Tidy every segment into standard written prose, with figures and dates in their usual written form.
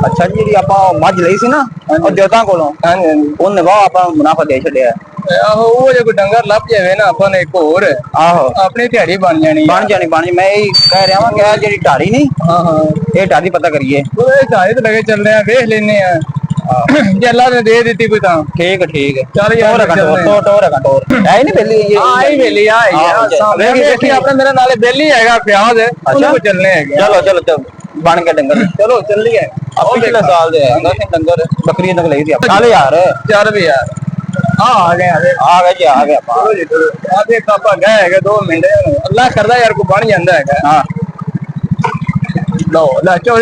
ਅੱਛਾ ਜੀ, ਜਿਹੜੀ ਆਪਾਂ ਮੱਝ ਲਈ ਸੀ ਨਾ ਉਹ ਦੇਵਤਾਂ ਕੋਲੋਂ, ਹਾਂਜੀ ਹਾਂਜੀ ਉਹਨੇ ਵਾਹ ਆਪਾਂ ਨੂੰ ਮੁਨਾਫਾ ਦੇ ਛੱਡਿਆ। ਆਹੋ ਉਹ ਜੇ ਕੋਈ ਡੰਗਰ ਲੱਭ ਜਾਵੇ ਨਾ ਆਪਾਂ ਨੇ ਇੱਕ ਹੋਰ ਆਹੋ ਆਪਣੀ ਦਿਹਾੜੀ ਬਣ ਜਾਣੀ ਬਣ ਯਾਰ। ਜਾਣੀ ਬਣ ਜਾਣੀ। ਮੈਂ ਇਹ ਕਹਿ ਰਿਹਾ ਵਾਂ ਕਿ ਜਿਹੜੀ ਢਾਰੀ ਨਹੀਂ, ਹਾਂ ਹਾਂ ਇਹ ਢਾਰੀ ਪਤਾ ਕਰੀਏ। ਉਹ ਢਾਈ ਤੇ ਲਗੇ ਚੱਲਦੇ ਆ, ਵੇਖ ਲੈਨੇ ਆ ਜੇ ਅੱਲਾ ਨੇ ਦੇ ਦਿੱਤੀ ਕੋਈ ਤਾਂ ਠੀਕ ਠੀਕ ਹੈ। ਚੱਲ ਯਾਰ ਟੋਰ ਫਿਰ ਹੈਗਾ ਟੋਰ ਚੱਲਦੇ ਆ। ਟੋਰ ਹੈਗਾ ਟੋਰ ਹੈ ਨਹੀਂ ਪਹਿਲੀ ਹਾਂ ਇਹ ਵੇਲੀ ਆ ਆਹੋ ਸਾਹਮਣੇ ਵੇਖੀ ਵੇਖੀ ਵੇਖੀ। ਆਪਣੇ ਮੇਰੇ ਨਾਲੇ ਬੇਲੀ ਹੈਗਾ ਪਿਆਜ਼ ਉਹਦੇ ਅੱਛਾ ਕੋਲ ਚੱਲਨੇ ਹੈਗੇ ਆ। ਚਲੋ ਚਲੋ ਚਲੋ ਬਣ ਕੇ ਡੰਗਰ ਚਲੋ ਚੱਲੀਏ। ਆ ਉਹ ਪਿਛਲੇ ਵੇਖਾਂ ਸਾਲ ਦੇ ਆਂਦਾ ਸੀ ਡੰਗਰ ਬੱਕਰੀ ਨਕ ਲਈ ਸੀ ਆਪਾਂ। ਚੱਲ ਯਾਰ ਚੱਲ ਵੀ ਯਾਰ ਆ ਗਏ ਆ ਗਏ ਜੀ ਆ ਗਏ ਆਪਾਂ। ਆ ਦੇਖ ਆਪਾਂ ਗਏ ਹੈਗੇ 2 ਮਿੰਟ ਅੱਲਾ ਕਰਦਾ ਯਾਰ ਕੋਈ ਬਣ ਜਾਂਦਾ ਹੈਗਾ। ਹਾਂ ਲਓ ਲੈ ਚੋ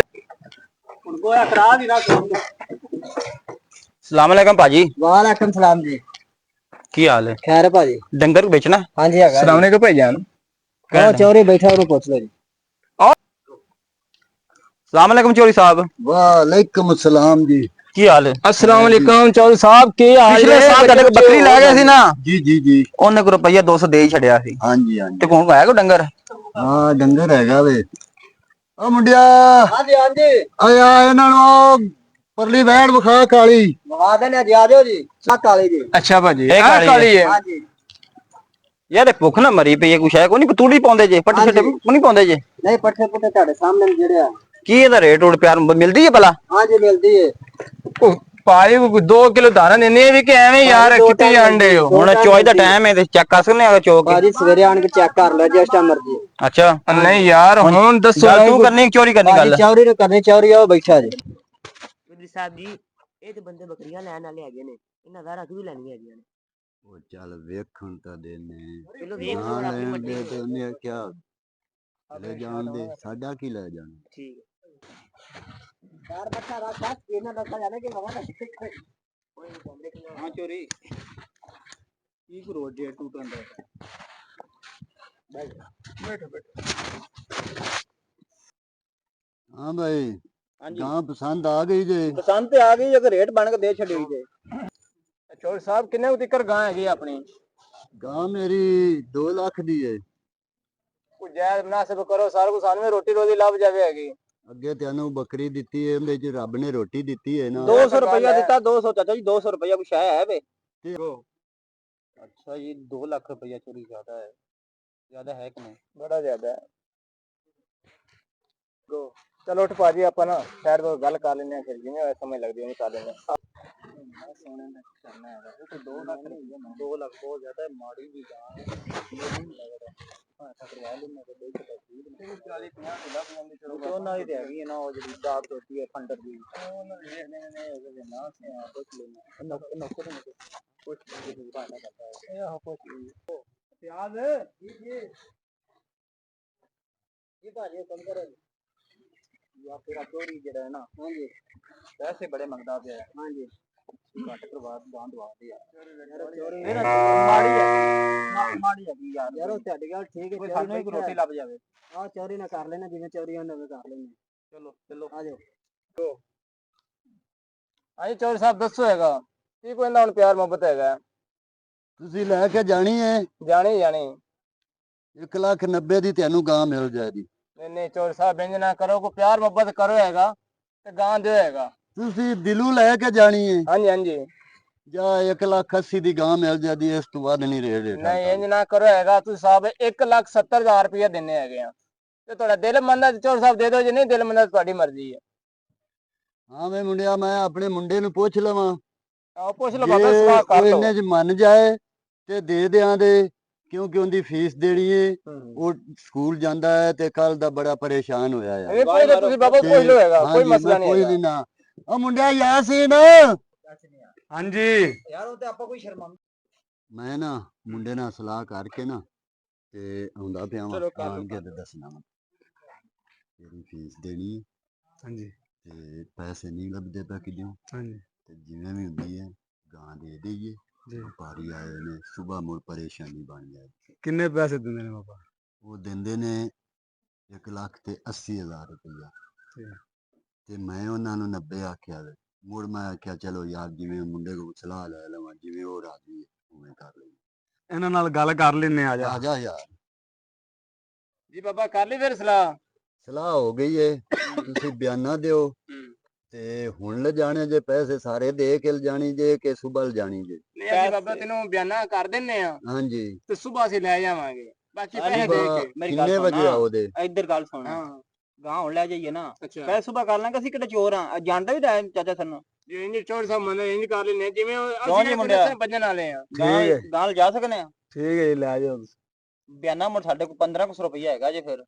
गोया करा दी ना। ਸਲਾਮ ਅਲੈਕਮ ਭਾਜੀ। वालेकुम सलाम जी। ਕੀ ਹਾਲ ਹੈ? खैर है भाजी। ਡੰਗਰ ਵੇਚਣਾ? हाँ जी है ਸਲਾਮ ਅਲੈਕੁਮ ਭਾਈਜਾਨ। ओ चौरी बैठा और पूछ लो जी। ਸਲਾਮ ਅਲੈਕਮ ਚੋਰੀ ਸਾਹਿਬ। वालेकुम सलाम जी। ਕੀ ਹਾਲ ਹੈ? अस्सलाम वालेकुम चौधरी साहब की हाल ਪਿਛਲੇ है? ਸਾਲ ਤੁਹਾਡੇ ਕੋਲ ਬੱਕਰੀ ਲੈ ਗਏ ਸੀ ਨਾ, जी जी जी। ਉਹਨੇ ਕੋ ਰੁਪਈਆ 200 ਦੇ ਹੀ ਛੱਡਿਆ ਸੀ हाँ जी हाँ ਤੇ जी। ਕੋਣ ਹੈ ਕੋ ਡੰਗਰ? हाँ डंगर हैगा वे। ओ मुंडिया हाँ जी हाँ जी। आया इन्हां नु परली वैड़ विखा काली। मंगा देने जी आ जाओ जी। सात काली जी। अच्छा भाजी ਇਹ आ काली है। हाँ जी। ਯਾਰ ਇਹ ਭੁੱਖ ਨਾ ਮਰੀ ਪਈ ਹੈ, ਕੁਛ ਹੈ ਕੋਈ ਨਹੀਂ? ਤੂੜੀ ਪਾਉਂਦੇ ਜੇ ਪੱਠੇ ਛੱਡੇ ਨਹੀਂ ਪਾਉਂਦੇ ਜੇ? नहीं पट्टे पुट्टे ਤੁਹਾਡੇ ਸਾਹਮਣੇ ਜਿਹੜੇ ਆ। ਕੀ ਇਹਦਾ ਰੇਟ ਉੜ ਪਿਆਰ ਮਿਲਦੀ ਹੈ ਭਲਾ? हाँ जी मिलती है। ਪਾਏ 2 ਕਿਲੋ ਧਾਰਾਂ ਦਿੰਨੇ ਵੀ ਕਿ ਐਵੇਂ ਯਾਰ ਕਿੱਥੇ ਜਾਂਦੇ ਹੋ? ਹੁਣ ਚੋਈ ਦਾ ਟਾਈਮ ਹੈ ਤੇ ਚੈੱਕ ਕਰ ਸਕਦੇ ਆ ਚੋ ਕੇ? भाजी सवेरे आन के चेक कर लो जिस टाइम मर्जी। ਅੱਛਾ ਨਹੀਂ ਯਾਰ ਹੁਣ ਦੱਸੋ ਗੱਲ ਤੂੰ ਕਰਨੀ ਚੋਰੀ ਕਰਨੀ ਗੱਲ? भाजी चौरी ने करनी चौरी आओ बैठा जी। ਚੌਧਰੀ ਸਾਹਿਬ ਜੀ ਇਹ ਤੇ ਬੰਦੇ ਬੱਕਰੀਆਂ ਲੈਣ ਵਾਲੇ ਹੈਗੇ ਨੇ, ਇਹਨਾਂ ਦਾ ਰੱਖ ਵੀ ਲੈਣੀਆਂ ਹੈਗੀਆਂ ਨੇ। ओ चल वेखण ता देने। ਚਲੋ ਵੇਖ ना ਲਓ ਹੁਣ ਆਪਣੀ लेन ਮਰਜ਼ੀ दे ਹੈ। ते उन्हें क्या ले जान दे साडा की ले जान। ਠੀਕ ਹੈ। चार बच्चा रात रात इन्हें दसा जाने के मगर ਹਾਂ ਚੋਰੀ ਕੀ ਕਰੋ ਜੇ ਟੂਟਣ ਦਾ? हाँ भाई ਹਾਂਜੀ गां पसंद आ गई जे। ਪਸੰਦ ਤੇ ਆ ਗਈ, ਅਗਰ ਰੇਟ ਬਣ ਕੇ ਦੇ ਛੱਡੀ ਜੇ। ਚੌਧਰੀ ਸਾਹਿਬ ਕਿੰਨੇ ਉਤਿਕਰ ਗਾਂ ਹੈਗੀ ਆਪਣੀ? गां मेरी 2 लाख दी है। ਕੋਈ ਜਾਇਜ਼ ਮੁਨਾਸਿਬ ਕਰੋ, ਸਾਰ ਕੋ ਸਾਨੂੰ ਰੋਟੀ ਰੋਜ਼ੀ ਲੱਭ ਜਾਵੇ ਹੈਗੀ। ਅੱਗੇ ਤੈਨੂੰ ਬੱਕਰੀ ਦਿੱਤੀ ਏ, ਉਹਦੇ ਚ ਰੱਬ ਨੇ ਰੋਟੀ ਦਿੱਤੀ ਹੈ ਨਾ। 200 ਰੁਪਇਆ ਦਿੱਤਾ। 200 ਚਾਚਾ ਜੀ 200 ਰੁਪਇਆ ਕੁਛ ਹੈ ਵੇ? ਤੇ ਅੱਛਾ ਜੀ 2 ਲੱਖ ਰੁਪਇਆ ਚੋਰੀ ਜ਼ਿਆਦਾ ਹੈ? ਜ਼ਿਆਦਾ ਹੈ ਕਿ ਨਹੀਂ? ਬੜਾ ਜ਼ਿਆਦਾ ਹੈ। ਚਲੋ ਉੱਠ ਭਾਜੀ ਆਪਾਂ ਨਾ ਸ਼ਾਇਦ ਕੋਈ ਗੱਲ ਕਰ ਲੈਂਦੇ ਆ, ਫਿਰ ਜਿਵੇਂ ਹੋਇਆ ਸਮਝ ਲੱਗਦੀ ਉਹਨੂੰ ਕਰ ਲੈਂਦੇ ਆ। ਸੋਨੇ ਦਾ ਕਰਨਾ ਹੈਗਾ ਉਹ ਤੇ 2 ਲੱਖ ਨਹੀਂ ਹੈ। 2 ਲੱਖ ਬਹੁਤ ਜ਼ਿਆਦਾ ਹੈ, ਮਾੜੀ ਵੀ ਜਾਨ ਨਹੀਂ ਲੱਗਦਾ। ਹਾਂ ਕਰਵਾ ਲੈਣਾ ਤੇ ਦੇ ਕੇ 40 50 ਦੀ ਲੱਭ ਜਾਂਦੀ। ਚਲੋ ਉਹਨਾਂ ਦੀ ਤੇ ਹੈਗੀ ਹੈ ਨਾ ਉਹ ਜਿਹੜੀ ਦਾਬ ਟੋਟੀ ਹੈ ਫੰਡਰ ਦੀ, ਉਹਨਾਂ ਦੇ ਦੇਖਦੇ ਨੇ ਉਹਦੇ ਨਾ ਸੇ ਪੁੱਛ ਲੈਣਾ ਨੌਕਰ ਨੂੰ ਕੁਝ ਦੀ ਬਾਤ ਕਰਦਾ ਹੈ। ਇਹ ਹੋ ਪੁੱਛ ਪਿਆਜ਼ ਜੀ जी भाजी कम करो जी। या फिर चोरी ਜਿਹੜਾ ਹੈ ਨਾ हाँ जी ਪੈਸੇ ਬੜੇ ਮੰਗਦਾ ਪਿਆ ਹੈ। हाँ जी। ਘੱਟ ਕਰਵਾ ਬਾਂਧ ਵਾ ਦੇ ਯਾਰ। चौरी ਮੇਰਾ ਮਾੜੀ ਹੈ ਮਾੜੀ ਹੈਗੀ ਯਾਰ। यार वो ਤੁਹਾਡੀ ਗੱਲ ਠੀਕ ਹੈ। ਕੋਈ चौरी ਸਾਨੂੰ ने ਇੱਕ ਰੋਟੀ ਲੱਭ ਜਾਵੇ। हाँ चौरी ने कर लेना जिन्हें चौरी होने में कर लेना। ਚਲੋ ਚਲੋ आ जाओ। ਹਾਂਜੀ ਚੌਧਰੀ ਸਾਹਿਬ ਦੱਸੋ ਹੈਗਾ ਕੀ ਕੋਈ ਨਾ ਹੁਣ ਪਿਆਰ ਮੁਹੱਬਤ ਹੈਗਾ? ਤੁਸੀਂ ਲੈ ਕੇ ਜਾਣੀ ਹੈ ਜਾਣੀ ਜਾਣੀ। 1,90,000 ਦੀ ਤੈਨੂੰ ਗਾਂ ਮਿਲ ਜਾਏਗੀ। ਨਹੀਂ ਨਹੀਂ ਚੌਧਰੀ ਸਾਹਿਬ ਇੰਜ ਨਾ ਕਰੋ, ਕੋਈ ਪਿਆਰ ਮੁਹੱਬਤ ਕਰੋ ਹੈਗਾ ਤੇ ਗਾਂ ਦਿਓ ਹੈਗਾ। ਤੁਸੀਂ ਦਿਲੋਂ ਲੈ ਕੇ ਜਾਣੀ ਹੈ ਹਾਂਜੀ ਹਾਂਜੀ। ਜਾਂ 1,80,000 ਦੀ ਗਾਂ ਮਿਲ ਜਾਂਦੀ, ਇਸ ਤੋਂ ਵੱਧ ਨਹੀਂ ਰੇਟ ਨਹੀਂ ਇੰਜ ਨਾ ਕਰੋ ਹੈਗਾ, ਤੁਸੀਂ ਸਾਹਿਬ 1,70,000 ਰੁਪਇਆ ਦਿੰਨੇ ਹੈਗੇ ਆ ਤੇ ਤੁਹਾਡਾ ਦਿਲ ਮੰਨਦਾ ਤੇ ਚੌਧਰੀ ਸਾਹਿਬ ਦੇ ਦਿਓ, ਜੇ ਨਹੀਂ ਦਿਲ ਮੰਨਦਾ ਤੁਹਾਡੀ ਮਰਜ਼ੀ ਹੈ। ਹਾਂ ਵੇ ਮੁੰਡਿਆ, ਮੈਂ ਆਪਣੇ ਮੁੰਡੇ ਨੂੰ ਪੁੱਛ ਲਵਾਂ, ਆਓ ਪੁੱਛ ਲਓ ਬਾਬਾ, ਸਲਾਹ ਜੇ ਕਰ ਉਹ ਲਓ। ਇੰਨੇ ਚ ਮੰਨ ਜਾਏ ਤੇ ਦੇ ਦਿਆਂ ਦੇ, ਕਿਉਂਕਿ ਉਹਦੀ ਫੀਸ ਦੇਣੀ ਏ। ਉਹ ਸਕੂਲ ਜਾਂਦਾ ਹੈ ਤੇ ਕੱਲ ਦਾ ਬੜਾ ਪਰੇਸ਼ਾਨ ਹੋਇਆ ਹੈ। ਇਹ ਪੁੱਛ ਲਓ ਤੁਸੀਂ ਬਾਬਾ, ਪੁੱਛ ਲਓ ਹੈਗਾ, ਕੋਈ ਮਸਲਾ ਨਹੀਂ ਕੋਈ ਹੈਗਾ। ਨਹੀਂ ਨਾ। ਉਹ ਮੁੰਡਿਆ ਯਾਸੀਨ, ਹਾਂਜੀ यार वो तो आपा कोई शर्मा ਮੈਂ ਨਾ ਮੁੰਡੇ ਨਾਲ ਸਲਾਹ ਕਰਕੇ ਨਾ ਤੇ ਆਉਂਦਾ ਪਿਆ ਵਾਂ, ਚਲੋ ਕਰ ਲਓ, ਆਣ ਕੇ ਕਰ ਤੇ ਦੱਸਣਾ ਵਾ। ਤੇਰੀ ਫੀਸ ਦੇਣੀ ਹੈ ਹਾਂਜੀ ਤੇ ਪੈਸੇ ਨਹੀਂ ਲੱਭਦੇ ਪਏ ਕਿਦੋਂ, ਹਾਂਜੀ ਤੇ ਜਿਵੇਂ ਵੀ ਹੁੰਦੀ ਹੈ ਗਾਂ ਦੇ ਦੇਈਏ। ਜੀ। ਵਪਾਰੀ ਆਏ ਨੇ, ਸੁਬਾਹ ਮੁੜ ਪਰੇਸ਼ਾਨੀ ਬਣ ਜਾਏ। ਕਿੰਨੇ ਪੈਸੇ ਦਿੰਦੇ ਨੇ ਬਾਬਾ? ਉਹ ਦਿੰਦੇ ਨੇ 1,80,000 ਰੁਪਇਆ ਤੇ ਮੈਂ ਉਹਨਾਂ ਨੂੰ 90 ਆਖਿਆ ਵੇ। ਮੁੜ ਮੈਂ ਆਖਿਆ ਚਲੋ ਯਾਰ, ਜਿਵੇਂ ਮੁੰਡੇ ਕੋਲ ਸਲਾਹ ਲੈ ਲਵਾਂ, ਜਿਵੇਂ ਉਹ ਰਾਜੀ ਉਵੇਂ ਕਰ ਲਈ। ਇਹਨਾਂ ਨਾਲ ਗੱਲ ਕਰ ਲੈਨੇ ਆ ਆ ਜਾ ਯਾਰ, ਜੀ ਬਾਬਾ, ਕਰ ਲਈ ਫਿਰ ਸਲਾਹ? ਸਲਾਹ ਹੋ ਗਈ ਏ। ਤੁਸੀਂ ਬਿਆਨਾ ਦਿਓ ਤੇ ਹੁਣ ਲੈ ਜਾਣੇ ਜੇ ਪੈਸੇ ਸਾਰੇ ਦੇ ਕੇ ਜਾਣੀ ਜੇ ਕਿ ਸੁਬਹ ਜਾਣੀ ਜੇ? ਨਹੀਂ ਅਸੀਂ ਬਾਬਾ ਤੈਨੂੰ ਬਿਆਨਾ ਕਰ ਦਿੰਨੇ ਆ ਹਾਂਜੀ ਤੇ ਸਵੇਰ ਅਸੀਂ ਲੈ ਜਾਵਾਂਗੇ ਬਾਕੀ ਪੈਸੇ ਦੇ ਸੁਬਹ ਕੇ। ਮੇਰੀ ਗੱਲ ਕਿੰਨੇ ਸੁਣ ਵਜੇ ਨਾ। ਆਓਦੇ? ਇੱਧਰ ਗੱਲ ਸੁਣ ਹਾਂ ਗਾਂ ਹੁਣ ਲੈ ਜਾਈਏ ਨਾ ਅੱਛਾ ਪਹਿਲੇ ਸਵੇਰ ਕਰ ਲਾਂਗੇ ਅਸੀਂ ਕਿਹੜੇ ਚੋਰ ਆ ਜਾਣਦਾ ਵੀ ਤਾਂ ਹੈ ਚਾਚਾ ਸਾਨੂੰ ਜੇ ਇੰਜ ਚੋਰ ਸਾਹਿਬ ਮੰਨੇ ਇੰਜ ਕਰ ਲੈਨੇ ਜਿਵੇਂ ਕਿਉਂ ਅਸੀਂ ਨੀ ਕਿਹੜੇ ਮੁੰਡਿਆ? ਪੁਲਿਸ ਭੱਜਣ ਵਾਲੇ ਆ। ਠੀਕ ਹੈ ਗਾਂ ਜਾ ਸਕਨੇ ਆ ਠੀਕ ਹੈ ਜੀ, ਲੈ ਜਾਓ। ਬਿਆਨਾ ਮੋੜ ਸਾਡੇ ਕੋਲ 1500 ਰੁਪਇਆ ਹੈਗਾ ਜੇ ਫਿਰ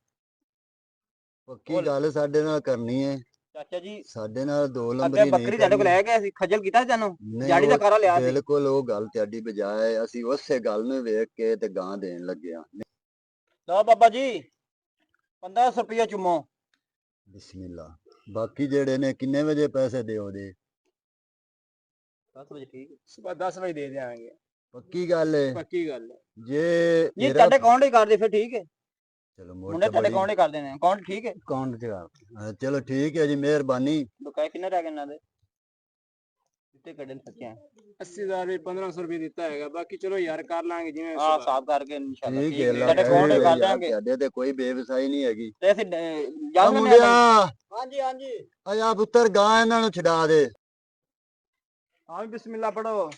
ਪੱਕੀ ਗੱਲ ਸਾਡੇ ਨਾਲ ਕਰਨੀ ਹੈ, ਚਾਚਾ ਜੀ ਸਾਡੇ ਨਾਲ ਦੋ ਅੱਗੇ ਲੰਬਰੀ ਨਹੀਂ ਬੱਕਰੀ ਤੁਹਾਡੇ ਕੋਲ ਕਰਨੀ। ਲੈ ਗਏ ਸੀ ਖੱਜਲ ਕੀਤਾ ਤੈਨੂੰ ਨਹੀਂ, ਦਿਹਾੜੀ ਦਾ ਉਹ ਕਾਰਾ ਲਿਆ ਸੀ ਬਿਲਕੁਲ ਉਹ ਗੱਲ ਤੁਹਾਡੀ ਬਜਾਏ ਅਸੀਂ ਉਸੇ ਗੱਲ ਨੂੰ ਵੇਖ ਕੇ ਤੇ ਗਾਂ ਦੇਣ ਲੱਗਿਆ। ਲਓ ਬਾਬਾ ਜੀ 1500 ਰੁਪਇਆ ਚੁੰਮੋ। ਬਿਸਮਿਲ੍ਲਾ। ਬਾਕੀ ਜਿਹੜੇ ਨੇ ਕਿੰਨੇ ਵਜੇ ਪੈਸੇ ਦਿਓਦੇ? 10 ਵਜੇ ਠੀਕ ਸਵੇਰ 10 ਵਜੇ ਦੇ ਦੇਵਾਂਗੇ ਪੱਕੀ ਗੱਲ ਹੈ? ਪੱਕੀ ਗੱਲ ਹੈ। ਜੇ ਜੀ ਮੇਰਾ ਤੁਹਾਡੇ ਅਕਾਊਂਟ ਹੀ ਕਰਦੇ ਫਿਰ ਠੀਕ ਹੈ ਚਲੋ ਮੁੰਡੇ ਤੁਹਾਡੇ ਅਕਾਊਂਟ ਹੀ ਕਰਦੇ ਨੇ ਅਕਾਊਂਟ ਠੀਕ ਹੈ ਅਕਾਊਂਟ ਤੇ ਆ ਚਲੋ ਠੀਕ ਹੈ ਜੀ, ਮਿਹਰਬਾਨੀ। ਬਕਾਇਆ ਕਿੰਨਾ ਰਹਿ ਗਿਆ ਇਹਨਾਂ ਦੇ ਕਿੱਥੇ ਕੱਢਣ ਸਕਿਆ 80000 ਵੀ 1500 ਰੁਪਏ ਦਿੱਤਾ ਹੈਗਾ ਬਾਕੀ ਚਲੋ ਯਾਰ ਕਰ ਲਾਂਗੇ ਜਿਵੇਂ ਆ ਹਿਸਾਬ ਕਰਕੇ ਇਨਸ਼ਾਅੱਲਾ ਠੀਕ ਠੀਕ ਹੈ, ਹੈ ਅੱਲਾ ਤੁਹਾਡੇ ਅਕਾਊਂਟ ਹੀ ਖੈਰ ਕਰ ਯਾਰ, ਦਾਂਗੇ ਤੁਹਾਡੇ ਤੇ ਕੋਈ ਬੇਵਸਾਈ ਨਹੀਂ ਹੈਗੀ। ਤੇ ਅਸੀਂ ਆ ਜਾ ਮੁੰਡਿਆ, ਹਾਂਜੀ ਹਾਂਜੀ ਆ ਪੁੱਤਰ ਗਾਂ ਇਹਨਾਂ ਨੂੰ ਛਡਾ ਦੇ। ਹਾਂ ਬਿਸਮਿਲ੍ਲਾ ਪੜੋ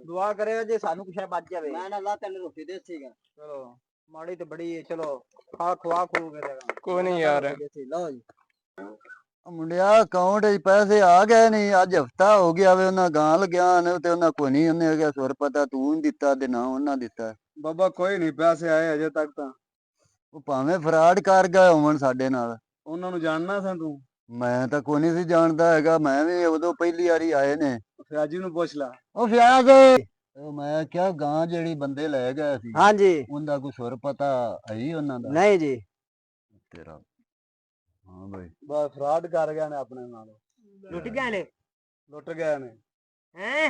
ਦੁਆ ਕਰਿਓ ਜੇ ਸਾਨੂੰ ਕੁਛ ਬਚ ਜਾਵੇ ਮੈਂ ਅੱਲਾਹ ਤੈਨੂੰ ਰੋਟੀ ਦੇ ਸੀਗਾ ਚਲੋ ਮਾੜੀ ਤੇ ਬੜੀ ਹੈ ਚਲੋ ਖਾ ਖਵਾ ਖੂ ਕੇ ਦੇਗਾ ਕੋਈ ਨਹੀਂ ਯਾਰ ਲਓ ਜੀ ਮੁੰਡਿਆ ਅਕਾਊਂਟ 'ਚ ਪੈਸੇ ਆ ਗਏ ਨਹੀਂ, ਅੱਜ ਹਫਤਾ ਹੋ ਗਿਆ ਵੇ ਉਹਨਾਂ ਗਾਂ ਲਗਿਆ ਨੇ ਤੇ ਉਹਨਾਂ ਕੋਈ ਨਹੀਂ, ਉਹਨੇ ਕਿਹਾ ਸੁਰ ਪਤਾ ਤੂੰ ਨੀ ਦਿੱਤਾ ਤੇ ਨਾ ਉਹਨਾਂ ਦਿੱਤਾ। ਬਾਬਾ ਕੋਈ ਨਹੀਂ ਪੈਸੇ ਆਏ ਅਜੇ ਤੱਕ ਤਾਂ। ਉਹ ਭਾਵੇਂ ਫਰਾਡ ਕਰ ਗਏ ਹੋਣ ਸਾਡੇ ਨਾਲ। ਉਹਨਾਂ ਨੂੰ ਜਾਣਨਾ ਸਾਂ ਤੂੰ? ਮੈਂ ਤਾਂ ਕੋਈ ਨਹੀਂ ਸੀ ਜਾਣਦਾ ਹੈਗਾ, ਮੈਂ ਵੀ ਉਦੋਂ ਪਹਿਲੀ ਵਾਰੀ ਆਏ ਨੇ। ਫਿਆਜੀ ਨੂੰ ਪੁੱਛ ਲਾ। ਉਹ ਫਿਆਜ਼ ਉਹ ਮੈਂ ਕਿਹਾ ਗਾਂ ਜਿਹੜੀ ਬੰਦੇ ਲੈ ਗਏ ਸੀ ਹਾਂਜੀ ਉਹਦਾ ਕੋਈ ਸੁਰ ਪਤਾ ਹੈ ਹੀ ਉਹਨਾਂ ਦਾ? ਨਹੀਂ ਜੀ ਤੇਰਾ ਹਾਂ ਬਈ ਬਸ ਫਰਾਡ ਕਰ ਗਏ ਨੇ ਆਪਣੇ ਨਾਲ, ਲੁੱਟ ਗਏ ਨੇ ਲੁੱਟ ਗਏ ਨੇ। ਹੈ